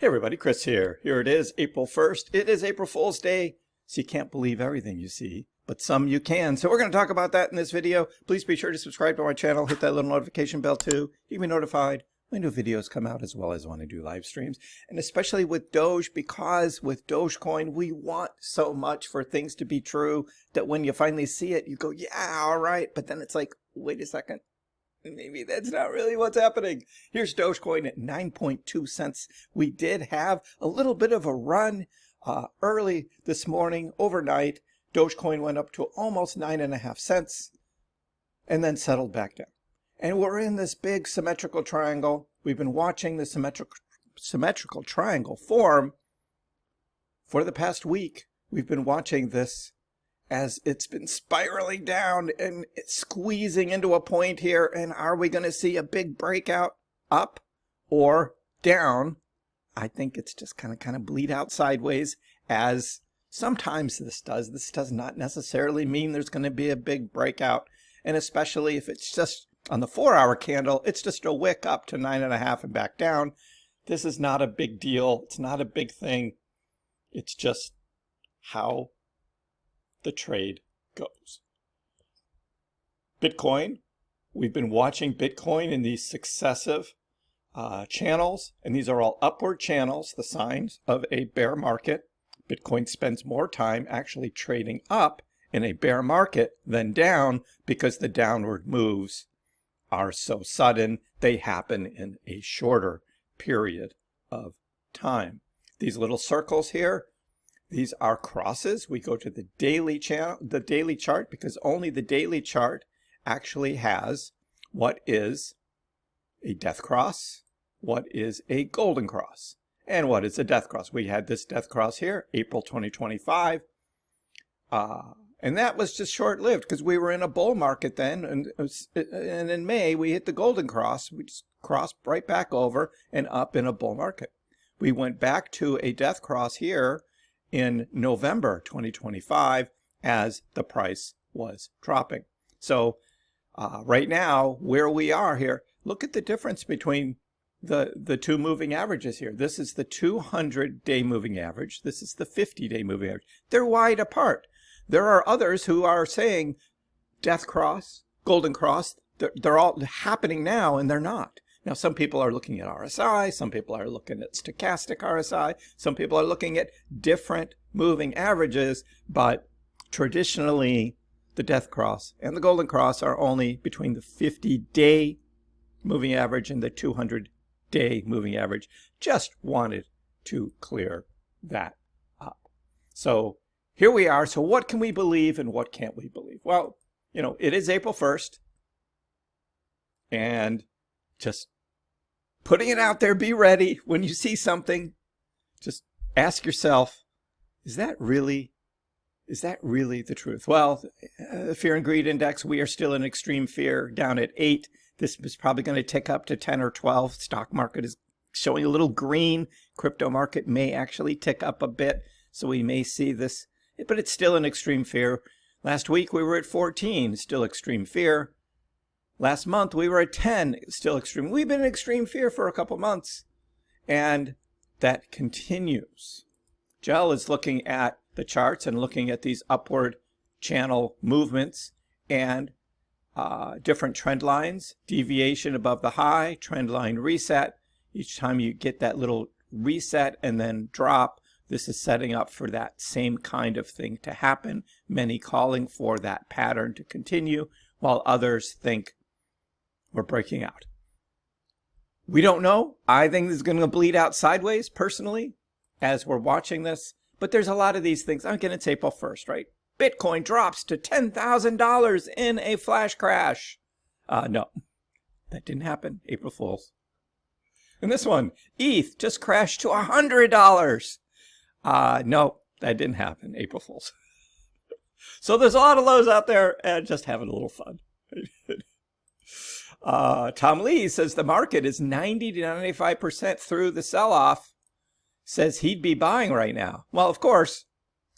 Hey everybody, Chris here. Here it is, April 1st. It is April Fool's Day, so you can't believe everything you see, but some you can. So we're going to talk about that in this video. Please be sure to subscribe to my channel, hit that little notification bell too. You can be notified when new videos come out, as well as when I do live streams. And especially with Doge, because with Dogecoin, we want so much for things to be true that when you finally see it, you go, yeah, all right. But then it's like, wait a second. Maybe that's not really what's happening. Here's Dogecoin at 9.2 cents. We did have a little bit of a run early this morning, overnight. Dogecoin went up to almost 9.5 cents and then settled back down. And we're in this big symmetrical triangle. We've been watching the symmetrical triangle form for the past week. We've been watching this as it's been spiraling down and it's squeezing into a point here. And are we going to see a big breakout up or down? I think it's just kind of bleed out sideways, as sometimes this does. This does not necessarily mean there's going to be a big breakout. And especially if it's just on the 4-hour candle, it's just a wick up to 9.5 and back down. This is not a big deal. It's not a big thing. It's just how the trade goes. Bitcoin, we've been watching Bitcoin in these successive channels, and these are all upward channels, the signs of a bear market. Bitcoin spends more time actually trading up in a bear market than down, because the downward moves are so sudden. They happen in a shorter period of time. These little circles here, these are crosses. We go to the daily chart, because only the daily chart actually has what is a death cross, what is a golden cross, and what is a death cross. We had this death cross here, April 2025, and that was just short-lived because we were in a bull market then, and in May we hit the golden cross. We just crossed right back over and up in a bull market. We went back to a death cross here in November 2025 as the price was dropping. So right now, where we are here, look at the difference between the two moving averages here. This is the 200-day moving average. This is the 50-day moving average. They're wide apart. There are others who are saying death cross, golden cross. They're all happening now, and they're not. Now, some people are looking at RSI, some people are looking at stochastic RSI, some people are looking at different moving averages, but traditionally, the death cross and the golden cross are only between the 50-day moving average and the 200-day moving average. Just wanted to clear that up. So here we are. So what can we believe and what can't we believe? Well, you know, it is April 1st, and just putting it out there, be ready. When you see something, just ask yourself, is that really the truth? Well, the fear and greed index, we are still in extreme fear, down at 8. This is probably going to tick up to 10 or 12. Stock market is showing a little green. Crypto market may actually tick up a bit. So we may see this, but it's still in extreme fear. Last week we were at 14, still extreme fear. Last month, we were at 10, still extreme. We've been in extreme fear for a couple months, and that continues. Gel is looking at the charts and looking at these upward channel movements and different trend lines, deviation above the high, trend line reset. Each time you get that little reset and then drop, this is setting up for that same kind of thing to happen. Many calling for that pattern to continue, while others think we're breaking out. We don't know. I think this is going to bleed out sideways, personally, as we're watching this. But there's a lot of these things. Again, it's April 1st, right? Bitcoin drops to $10,000 in a flash crash. No, that didn't happen. April Fools. And this one, ETH just crashed to $100. No, that didn't happen. April Fools. So there's a lot of lows out there, and just having a little fun. Tom Lee says the market is 90 to 95% through the sell-off. Says he'd be buying right now. Well, of course,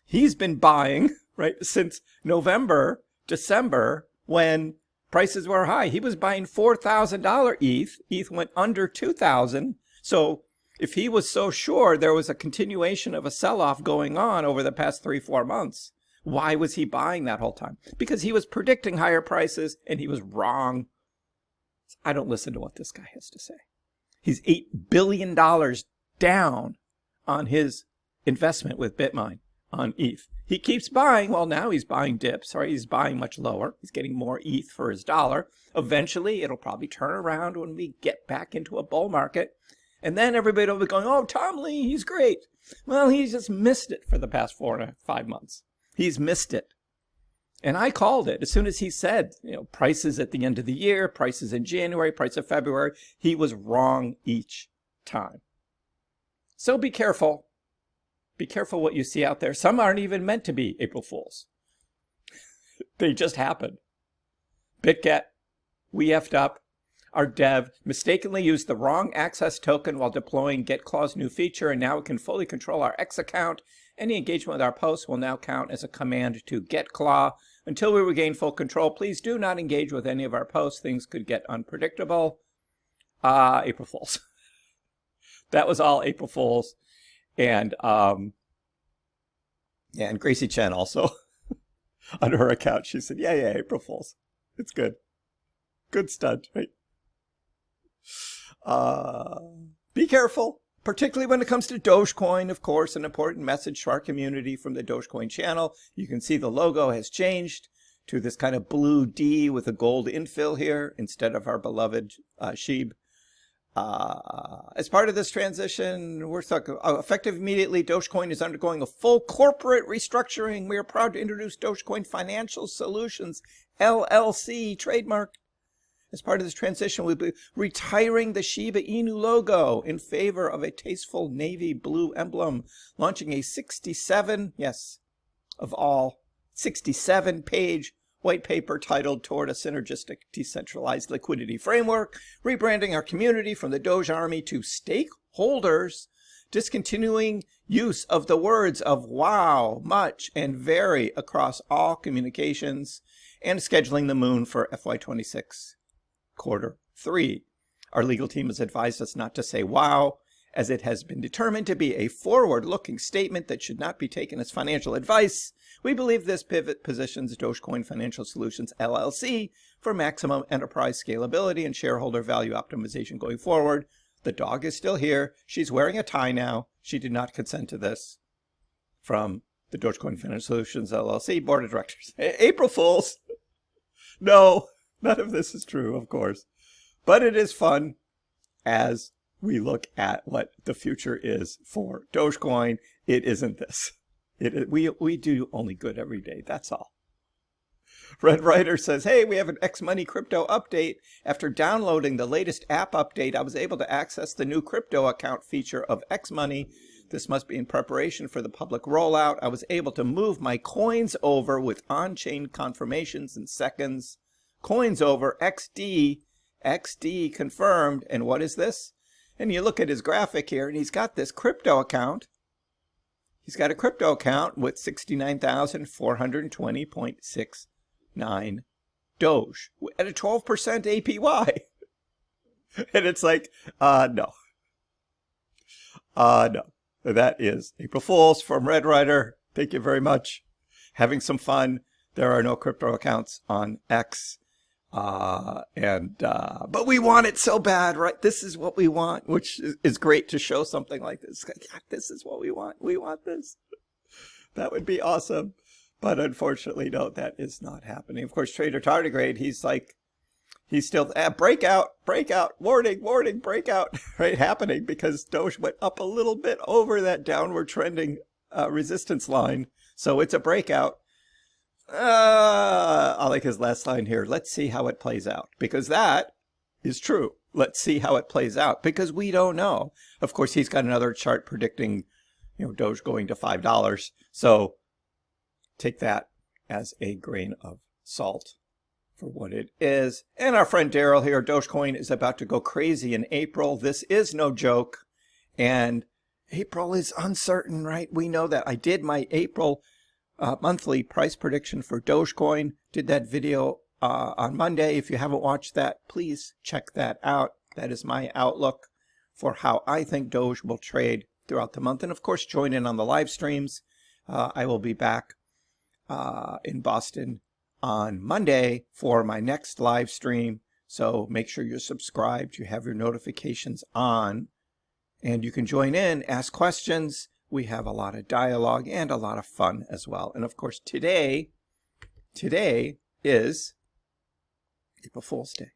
he's been buying right since November, December, when prices were high. He was buying $4,000 ETH. ETH went under 2,000. So If he was so sure there was a continuation of a sell-off going on over the past 3-4 months, why was he buying that whole time? Because he was predicting higher prices and he was wrong. I don't listen to what this guy has to say. He's $8 billion down on his investment with Bitmine on ETH. He keeps buying. Well, now he's buying dips, right? He's buying much lower. He's getting more ETH for his dollar. Eventually, it'll probably turn around when we get back into a bull market. And then everybody will be going, oh, Tom Lee, he's great. Well, he's just missed it for the past 4 to 5 months. He's missed it. And I called it as soon as he said, prices at the end of the year, prices in January, price of February. He was wrong each time. So be careful. Be careful what you see out there. Some aren't even meant to be April Fools. They just happened. BitGet, we effed up. Our dev mistakenly used the wrong access token while deploying GetClaw's new feature, and now it can fully control our X account. Any engagement with our posts will now count as a command to GetClaw. Until we regain full control, please do not engage with any of our posts. Things could get unpredictable. April Fools. That was all April Fools. And and Gracie Chen also on her account, she said, yeah, April Fools. It's good. Good stunt, right? Be careful, particularly when it comes to Dogecoin, of course, an important message to our community from the Dogecoin channel. You can see the logo has changed to this kind of blue D with a gold infill here instead of our beloved Sheeb. As part of this transition, we're effective immediately. Dogecoin is undergoing a full corporate restructuring. We are proud to introduce Dogecoin Financial Solutions, LLC, trademark. As part of this transition, we'll be retiring the Shiba Inu logo in favor of a tasteful navy blue emblem, launching a 67-page white paper titled Toward a Synergistic Decentralized Liquidity Framework, rebranding our community from the Doge Army to stakeholders, discontinuing use of the words of wow, much, and very across all communications, and scheduling the moon for FY26 quarter 3. Our legal team has advised us not to say wow, as it has been determined to be a forward-looking statement that should not be taken as financial advice. We believe this pivot positions Dogecoin Financial Solutions, LLC for maximum enterprise scalability and shareholder value optimization going forward. The dog is still here. She's wearing a tie now. She did not consent to this. From the Dogecoin Financial Solutions, LLC Board of Directors. April Fools! No, none of this is true, of course. But it is fun as we look at what the future is for Dogecoin. It isn't this. We do only good every day. That's all. Red Rider says, hey, we have an X Money crypto update. After downloading the latest app update, I was able to access the new crypto account feature of X Money. This must be in preparation for the public rollout. I was able to move my coins over with on-chain confirmations in seconds. Coins over, XD confirmed. And what is this? And you look at his graphic here, and he's got this crypto account. He's got a crypto account with 69,420.69 Doge at a 12% APY. And it's like, no. No. That is April Fools from Red Rider. Thank you very much. Having some fun. There are no crypto accounts on X. But we want it so bad, right? This is what we want, which is great to show something like this. Yeah, this is what we want. We want this. That would be awesome. But unfortunately, no, that is not happening. Of course, Trader Tardigrade, he's still, breakout, warning, breakout, right, happening because Doge went up a little bit over that downward trending resistance line. So it's a breakout. I like his last line here. Let's see how it plays out, because that is true. Let's see how it plays out, because we don't know. Of course, he's got another chart predicting, Doge going to $5. So take that as a grain of salt for what it is. And our friend Daryl here, Dogecoin is about to go crazy in April. This is no joke. And April is uncertain, right? We know that. I did my April monthly price prediction for Dogecoin. Did that video on Monday. If you haven't watched that, please check that out. That is my outlook for how I think Doge will trade throughout the month. And of course, join in on the live streams. I will be back in Boston on Monday for my next live stream. So make sure you're subscribed, you have your notifications on, and you can join in, ask questions. We have a lot of dialogue and a lot of fun as well. And of course, today is April Fool's Day.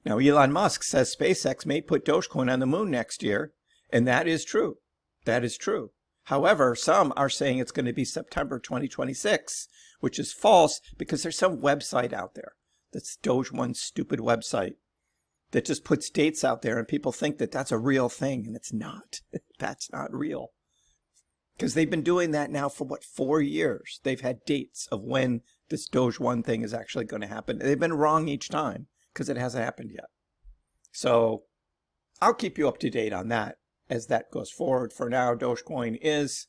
Now, Elon Musk says SpaceX may put Dogecoin on the moon next year, and that is true. That is true. However, some are saying it's going to be September 2026, which is false because there's some website out there that's Doge One's stupid website that just puts dates out there, and people think that that's a real thing, and it's not. That's not real. Because they've been doing that now for, 4 years? They've had dates of when this Doge One thing is actually going to happen. They've been wrong each time because it hasn't happened yet. So I'll keep you up to date on that as that goes forward. For now, Dogecoin is,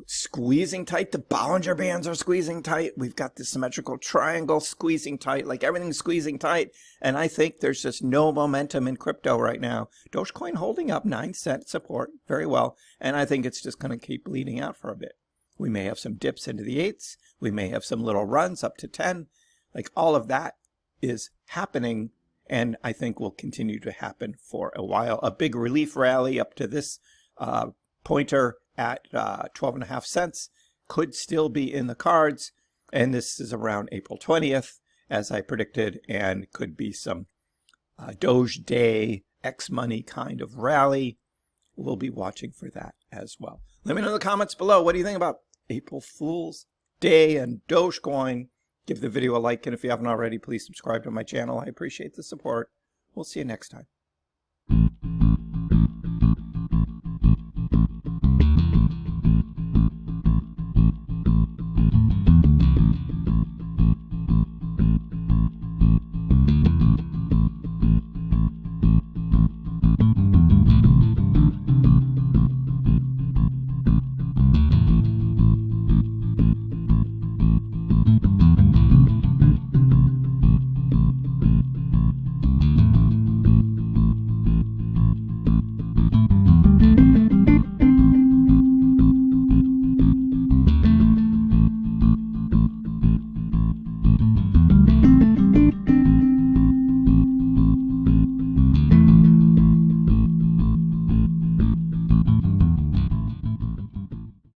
squeezing tight. The Bollinger Bands are squeezing tight. We've got the symmetrical triangle squeezing tight, like everything's squeezing tight. And I think there's just no momentum in crypto right now. Dogecoin holding up 9-cent support very well. And I think it's just going to keep bleeding out for a bit. We may have some dips into the 8s. We may have some little runs up to 10. Like all of that is happening, and I think will continue to happen for a while. A big relief rally up to this pointer at 12.5 cents could still be in the cards, and this is around April 20th, as I predicted, and could be some Doge Day, X money kind of rally. We'll be watching for that as well. Let me know in the comments below, what do you think about April Fool's Day and Dogecoin? Give the video a like, and if you haven't already, please subscribe to my channel. I appreciate the support. We'll see you next time.